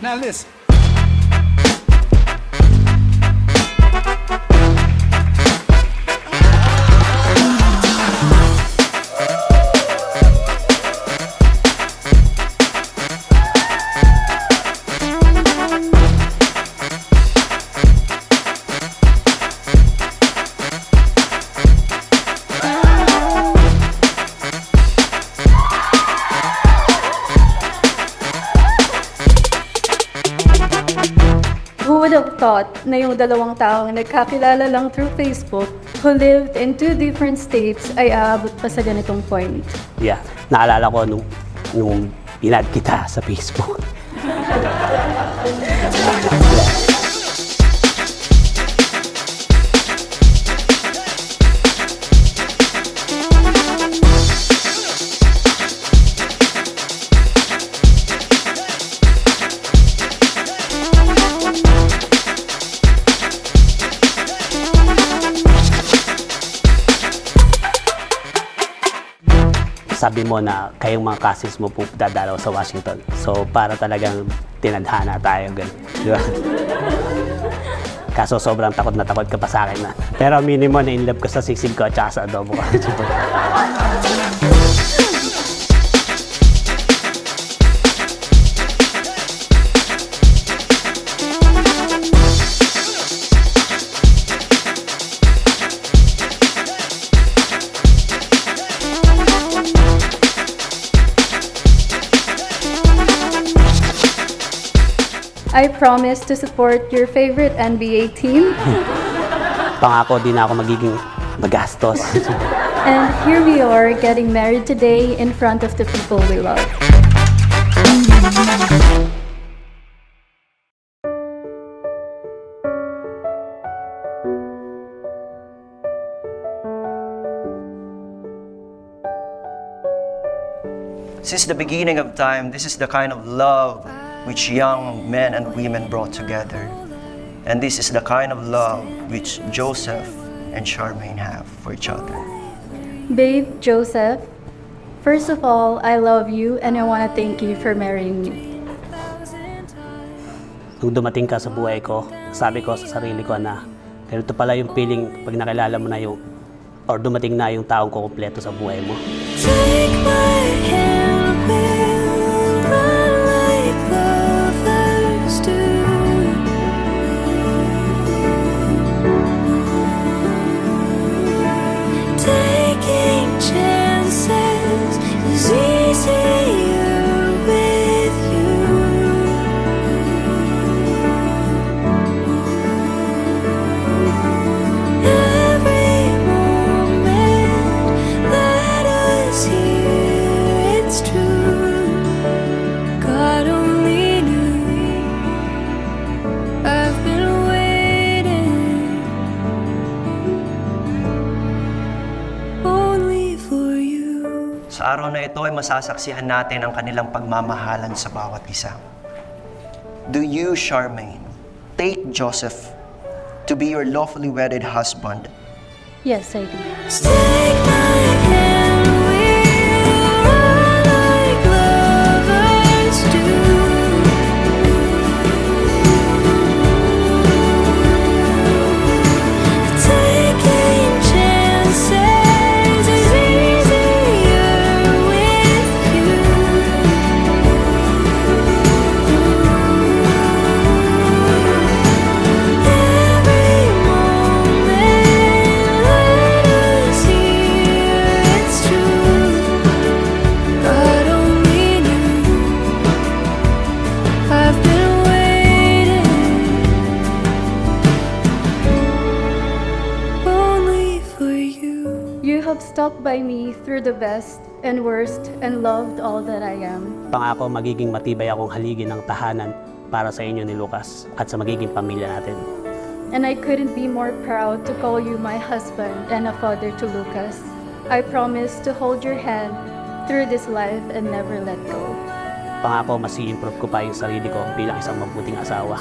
Now listen. Who would have thought na yung dalawang taong nagkakilala lang through Facebook, who lived in two different states, ay aabot pa sa ganitong point? Yeah, naalala ko nung inad kita sa Facebook. Sabi mo na kayong mga cousins mo po dadalaw sa Washington. So, para talagang tinadhana tayo. Di ba? Kaso sobrang takot na takot ka pa sa akin na. Pero minimum na in love ko sa sisig ko at saka sa adobo ko. I promise to support your favorite NBA team. Pangako, di na ako magiging magastos. And here we are getting married today in front of the people we love. Since the beginning of time, this is the kind of love which young men and women brought together. And this is the kind of love which Joseph and Charmaine have for each other. Babe, Joseph, first of all, I love you and I want to thank you for marrying me. Nung dumating ka sa buhay ko, sabi ko sa sarili ko na ganito pala yung feeling pag nakilala mo na yung or dumating na yung taong kukumpleto sa buhay mo. Take my hand, we'll run like lovers do. Taking chances is easier with you. Every moment let us hear it's true. God only knew I've been waiting only for you. Sa araw na ito ay masasaksihan natin ang kanilang pagmamahalan sa bawat isa. Do you, Charmaine, take Joseph to be your lawfully wedded husband? Yes, I do. Take my hand, we'll run like lovers do. Taking chances is easier with you. Every moment let us hear it's true. God only knew I've been waiting only for you. You have stuck by me through the best and worst and loved all that I am. Pangako, magiging matibay akong haligi ng tahanan para sa inyo ni Lucas at sa magiging pamilya natin. And I couldn't be more proud to call you my husband and a father to Lucas. I promise to hold your hand through this life and never let go. Pangako, mas i-improve ko pa yung sarili ko bilang isang mabuting asawa.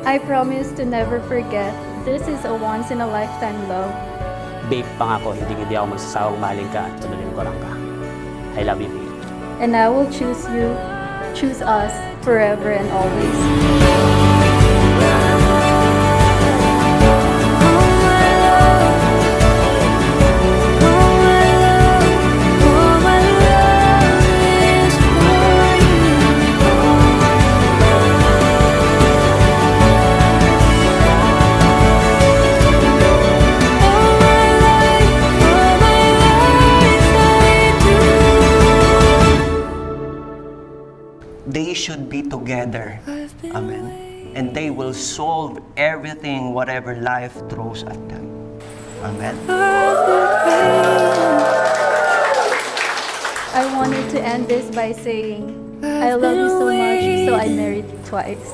I promise to never forget this is a once-in-a-lifetime love. Babe, pangako, hindi ako magsasawang mahalin ka at tuloyin ko lang ka. I love you, babe. And I will choose you choose us forever and always. They should be together. Amen. And they will solve everything, whatever life throws at them. Amen. I wanted to end this by saying, I love you so much, so I married twice.